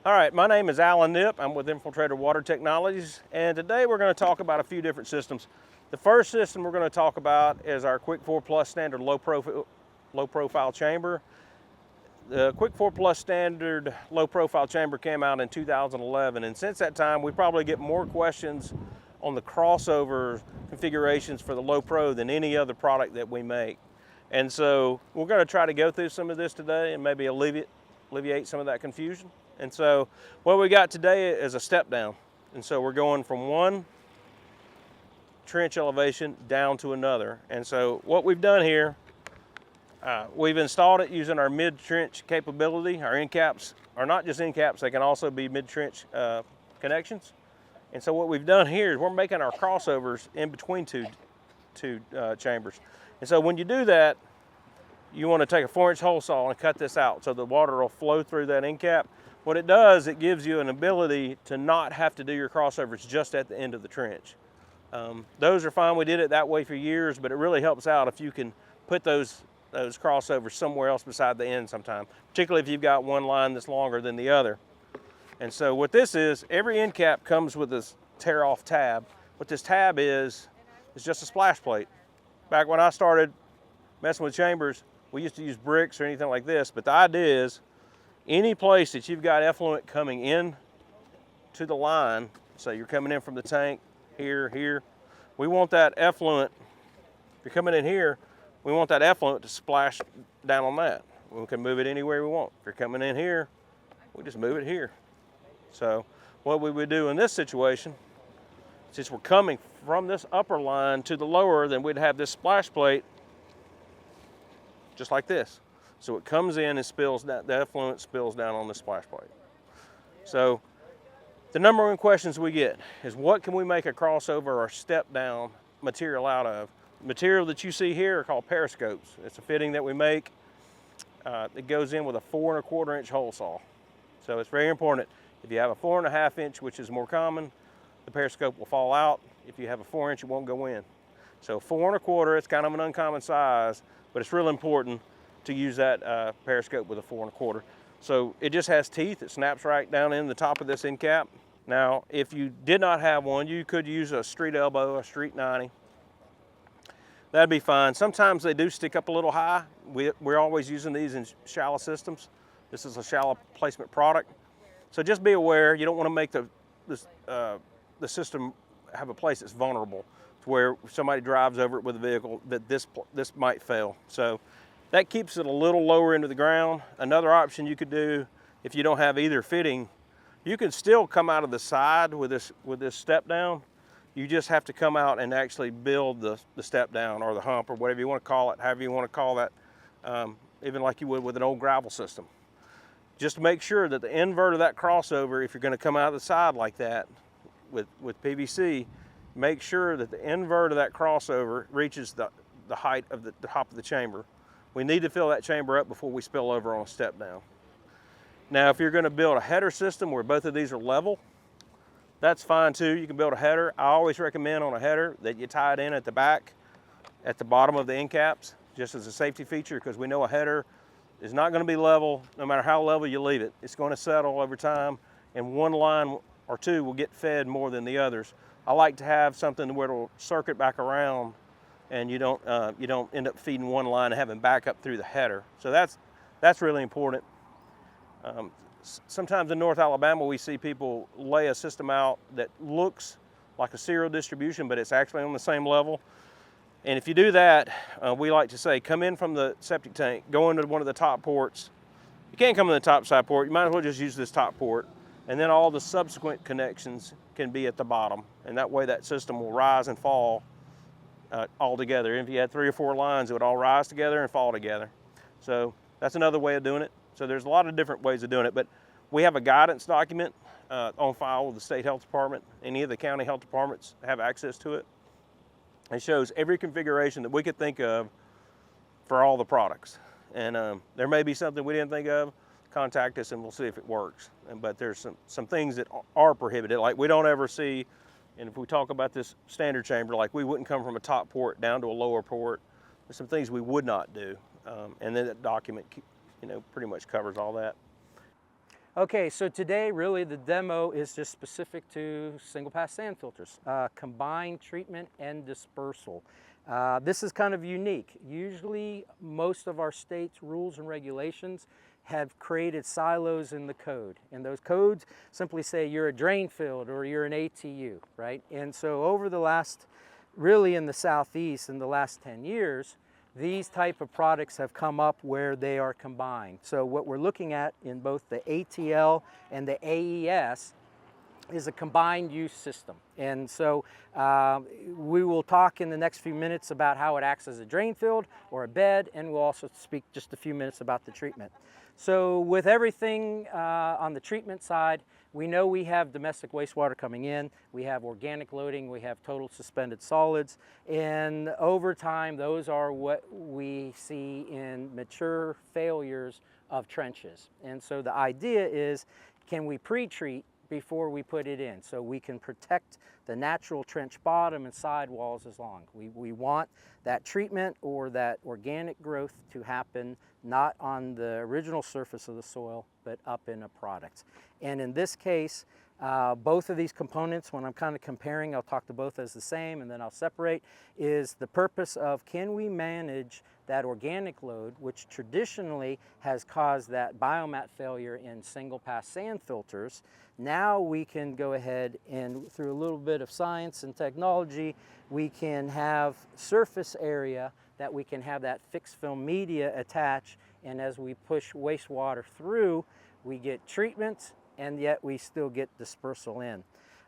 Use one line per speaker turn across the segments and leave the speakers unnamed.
All right, my name is Alan Nip. I'm with Infiltrator Water Technologies, and today we're going to talk about a few different systems. The first system we're going to talk about is our Quick 4 Plus standard low profile chamber. The Quick 4 Plus standard low profile chamber came out in 2011, and since that time we probably get more questions on the crossover configurations for the low pro than any other product that we make. And so we're going to try to go through some of this today and maybe alleviate some of that confusion. And so what we got today is a step down. And so we're going from one trench elevation down to another. And so what we've done here, we've installed it using our mid-trench capability. Our end caps are not just end caps, they can also be mid-trench connections. And so what we've done here is we're making our crossovers in between two chambers. And so when you do that, you want to take a 4-inch hole saw and cut this out so the water will flow through that end cap. What it does, it gives you an ability to not have to do your crossovers just at the end of the trench. Those are fine, we did it that way for years, but it really helps out if you can put those crossovers somewhere else beside the end sometime, particularly if you've got one line that's longer than the other. And so what this is, every end cap comes with this tear off tab. What this tab is just a splash plate. Back when I started messing with chambers, we used to use bricks or anything like this, but the idea is any place that you've got effluent coming in to the line, so you're coming in from the tank, here, we want that effluent, if you're coming in here, we want that effluent to splash down on that. We can move it anywhere we want. If you're coming in here, we just move it here. So what we would do in this situation, since we're coming from this upper line to the lower, then we'd have this splash plate just like this. So it comes in and spills down, the effluent spills down on the splash plate. So the number one questions we get is what can we make a crossover or step down material out of? The material that you see here are called periscopes. It's a fitting that we make. It goes in with a 4 1/4 inch hole saw. So it's very important. If you have a 4 1/2 inch, which is more common, the periscope will fall out. If you have a 4 inch, it won't go in. So 4 1/4, it's kind of an uncommon size, but it's real important to use that periscope with a 4 1/4. So it just has teeth. It snaps right down in the top of this end cap. Now, if you did not have one, you could use a street elbow, a street 90. That'd be fine. Sometimes they do stick up a little high. We're always using these in shallow systems. This is a shallow placement product. So just be aware, you don't want to make the system have a place that's vulnerable to where if somebody drives over it with a vehicle that this might fail. So that keeps it a little lower into the ground. Another option you could do if you don't have either fitting, you can still come out of the side with this step down. You just have to come out and actually build the step down or the hump or whatever you want to call it, however you want to call that, even like you would with an old gravel system. Just make sure that the invert of that crossover, if you're going to come out of the side like that with PVC, make sure that the invert of that crossover reaches the height of the top of the chamber. We need to fill that chamber up before we spill over on a step down. Now, if you're going to build a header system where both of these are level, that's fine too. You can build a header. I always recommend on a header that you tie it in at the back, at the bottom of the end caps, just as a safety feature, because we know a header is not going to be level no matter how level you leave it. It's going to settle over time, and one line or two will get fed more than the others. I like to have something where it'll circuit back around and you don't end up feeding one line and having backup through the header. So that's really important. Sometimes in North Alabama we see people lay a system out that looks like a serial distribution, but it's actually on the same level. And if you do that, we like to say, come in from the septic tank, go into one of the top ports. You can't come in the top side port, you might as well just use this top port, and then all the subsequent connections can be at the bottom. And that way that system will rise and fall all together. If you had 3 or 4 lines, it would all rise together and fall together. So that's another way of doing it. So there's a lot of different ways of doing it, but we have a guidance document on file with the state health department. Any of the county health departments have access to it. It shows every configuration that we could think of for all the products. And there may be something we didn't think of, contact us and we'll see if it works. But there's some things that are prohibited, like we don't ever see, and if we talk about this standard chamber, like we wouldn't come from a top port down to a lower port. There's some things we would not do. And then that document, pretty much covers all that.
Okay, so today really the demo is just specific to single pass sand filters, combined treatment and dispersal. This is kind of unique. Usually most of our states' rules and regulations have created silos in the code, and those codes simply say you're a drain field or you're an ATU, right? And so over the last, really in the Southeast in the last 10 years, these type of products have come up where they are combined. So what we're looking at in both the ATL and the AES is a combined use system. And so we will talk in the next few minutes about how it acts as a drain field or a bed, and we'll also speak just a few minutes about the treatment. So with everything on the treatment side, we know we have domestic wastewater coming in, we have organic loading, we have total suspended solids, and over time those are what we see in mature failures of trenches. And so the idea is, can we pre-treat before we put it in so we can protect the natural trench bottom and sidewalls as long. We want that treatment or that organic growth to happen not on the original surface of the soil but up in a product. And in this case, both of these components, when I'm kind of comparing, I'll talk to both as the same and then I'll separate, is the purpose of, can we manage that organic load, which traditionally has caused that biomat failure in single pass sand filters. Now we can go ahead and, through a little bit of science and technology, we can have surface area that we can have that fixed film media attach, and as we push wastewater through, we get treatment and yet we still get dispersal in.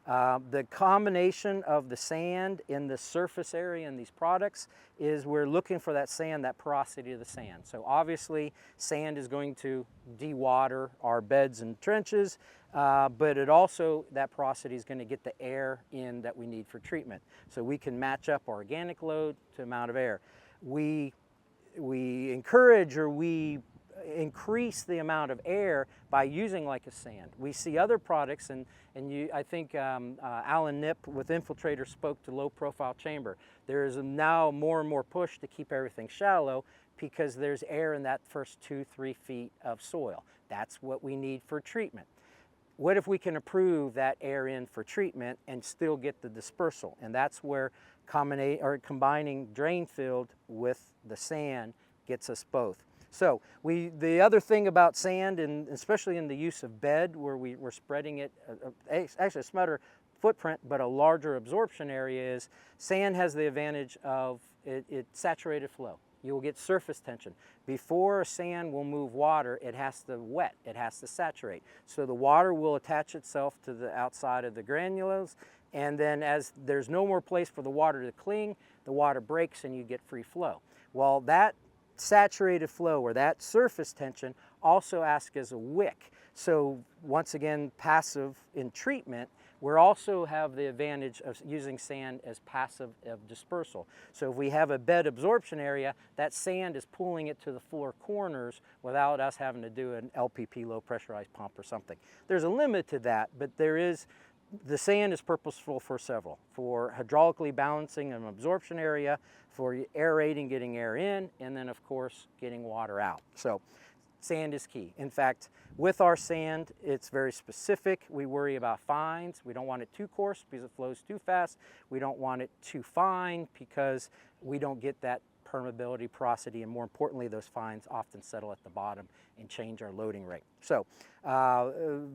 The combination of the sand in the surface area in these products is we're looking for that sand, that porosity of the sand. So obviously sand is going to de-water our beds and trenches, but it also, that porosity is going to get the air in that we need for treatment. So we can match up organic load to amount of air. We encourage, or we increase the amount of air by using like a sand. We see other products, and I think Alan Nipp with Infiltrator spoke to low profile chamber. There is now more and more push to keep everything shallow because there's air in that first 2-3 feet of soil. That's what we need for treatment. What if we can improve that air in for treatment and still get the dispersal? And that's where combining drain field with the sand gets us both. So the other thing about sand, and especially in the use of bed where we're spreading it, actually a smaller footprint but a larger absorption area, is sand has the advantage of it's saturated flow. You will get surface tension. Before sand will move water, it has to wet, it has to saturate. So the water will attach itself to the outside of the granules, and then as there's no more place for the water to cling, the water breaks and you get free flow. Well, that saturated flow, or that surface tension, also acts as a wick. So once again, passive in treatment, we also have the advantage of using sand as passive of dispersal. So if we have a bed absorption area, that sand is pulling it to the four corners without us having to do an LPP, low pressurized pump or something. There's a limit to that, but the sand is purposeful for several: for hydraulically balancing an absorption area, for aerating, getting air in, and then of course getting water out. So sand is key. In fact, with our sand, it's very specific. We worry about fines. We don't want it too coarse because it flows too fast. We don't want it too fine because we don't get that permeability, porosity, and more importantly, those fines often settle at the bottom and change our loading rate. So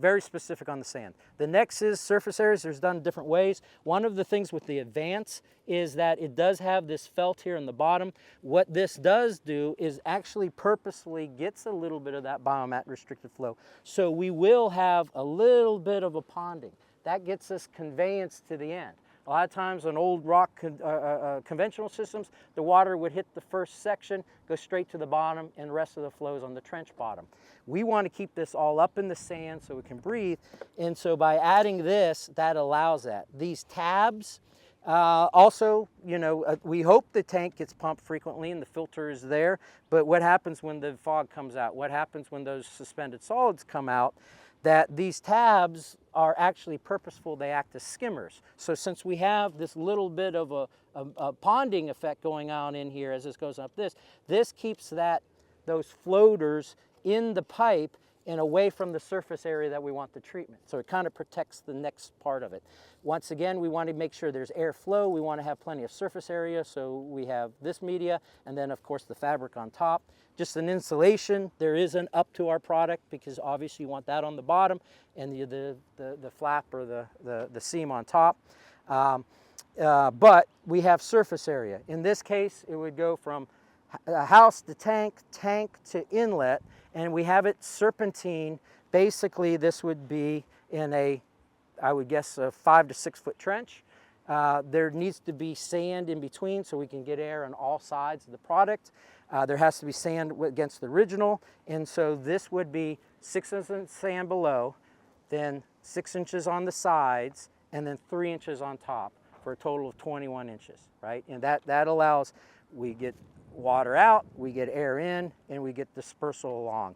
very specific on the sand. The next is surface areas. There's done different ways. One of the things with the Advance is that it does have this felt here in the bottom. What this does do is actually purposefully gets a little bit of that biomat restricted flow. So we will have a little bit of a ponding. That gets us conveyance to the end. A lot of times on old rock conventional systems, the water would hit the first section, go straight to the bottom, and the rest of the flows on the trench bottom. We want to keep this all up in the sand so we can breathe, and so by adding this, that allows that. These tabs, also, we hope the tank gets pumped frequently and the filter is there, but what happens when the fog comes out? What happens when those suspended solids come out? That these tabs are actually purposeful. They act as skimmers. So since we have this little bit of a ponding effect going on in here as this goes up, this keeps those floaters in the pipe and away from the surface area that we want the treatment. So it kind of protects the next part of it. Once again, we want to make sure there's airflow. We want to have plenty of surface area, so we have this media, and then of course the fabric on top. Just an insulation. There is an up to our product, because obviously you want that on the bottom and the flap or the seam on top. But we have surface area. In this case, it would go from house to tank, tank to inlet, and we have it serpentine. Basically, this would be in a, I would guess, a 5 to 6 foot trench. There needs to be sand in between so we can get air on all sides of the product. There has to be sand against the original, and so this would be 6 inches of sand below, then 6 inches on the sides, and then 3 inches on top, for a total of 21 inches, right? And that allows, we get water out, we get air in, and we get dispersal along.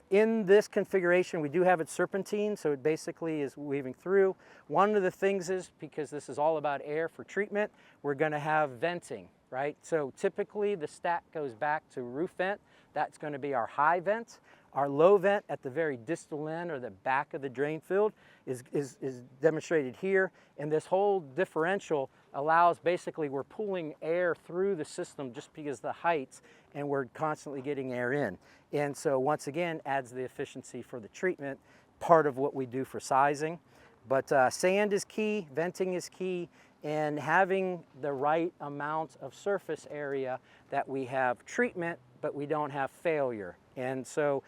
In this configuration, we do have it serpentine, so it basically is weaving through. One of the things is, because this is all about air for treatment, we're gonna have venting, right? So typically the stack goes back to roof vent. That's gonna be our high vent. Our low vent at the very distal end, or the back of the drain field, is demonstrated here. And this whole differential allows, basically we're pulling air through the system just because of the heights, and we're constantly getting air in. And so once again, adds the efficiency for the treatment, part of what we do for sizing. But sand is key, venting is key, and having the right amount of surface area that we have treatment, but we don't have failure. And so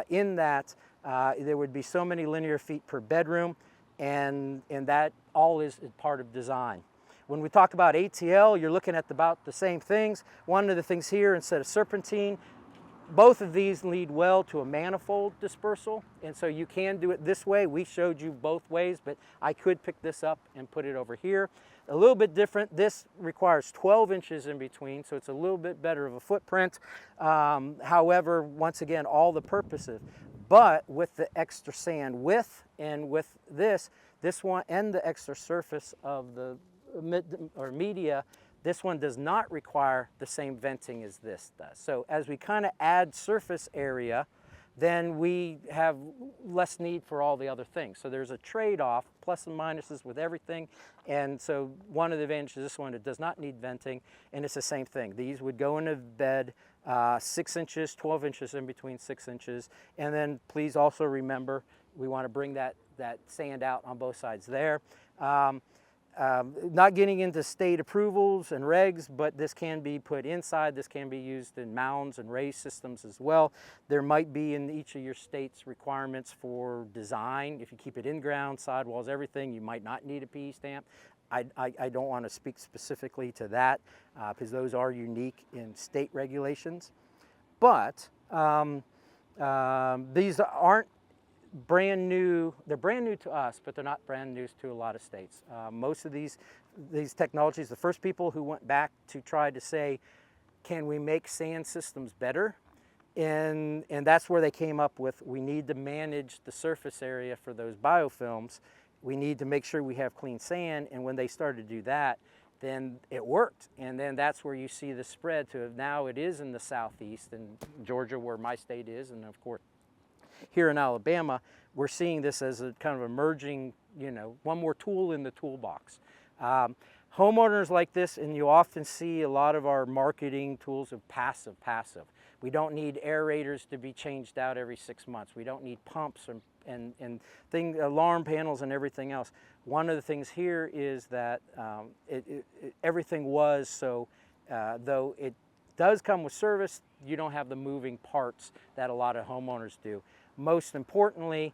in that, there would be so many linear feet per bedroom, and that all is part of design. When we talk about ATL, you're looking at about the same things. One of the things here, instead of serpentine, both of these lead well to a manifold dispersal, and so you can do it this way. We showed you both ways, but I could pick this up and put it over here. A little bit different. This requires 12 inches in between, so it's a little bit better of a footprint. However, once again, all the purposes. But with the extra sand width, and with this one, and the extra surface of the media, this one does not require the same venting as this does. So as we kind of add surface area, then we have less need for all the other things. So there's a trade-off, plus and minuses with everything. And so one of the advantages of this one, it does not need venting, and it's the same thing. These would go in a bed 6 inches, 12 inches in between 6 inches. And then please also remember, we want to bring that sand out on both sides there. Not getting into state approvals and regs, but this can be put inside. This can be used in mounds and raised systems as well. There might be in each of your states requirements for design. If you keep it in ground, sidewalls, everything, you might not need a PE stamp. I don't want to speak specifically to that because those are unique in state regulations. But these aren't brand new. They're brand new to us, but they're not brand new to a lot of states. Most of these technologies, the first people who went back to try to say, can we make sand systems better? And that's where they came up with, we need to manage the surface area for those biofilms. We need to make sure we have clean sand. And when they started to do that, then it worked. And then that's where you see the spread to now it is in the southeast, and Georgia, where my state is, and of course here in Alabama, we're seeing this as a kind of emerging, one more tool in the toolbox. Homeowners like this, and you often see a lot of our marketing tools of passive. We don't need aerators to be changed out every 6 months. We don't need pumps and alarm panels and everything else. One of the things here is that everything was so, though it does come with service, you don't have the moving parts that a lot of homeowners do. Most importantly,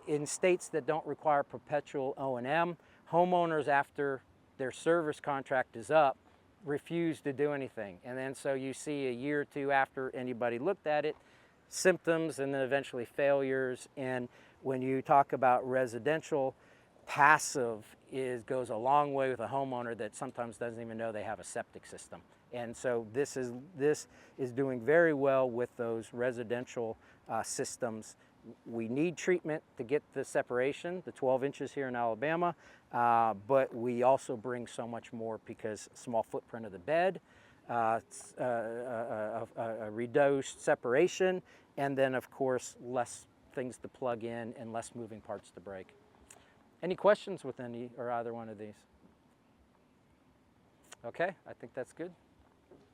in states that don't require perpetual O&M, homeowners, after their service contract is up, refuse to do anything. And then so you see a year or two after anybody looked at it, symptoms and then eventually failures. And when you talk about residential, passive goes a long way with a homeowner that sometimes doesn't even know they have a septic system. And so this is doing very well with those residential systems. We need treatment to get the separation, the 12 inches here in Alabama, but we also bring so much more because small footprint of the bed, a redosed separation, and then of course less things to plug in and less moving parts to break. Any questions with any or either one of these? Okay, I think that's good.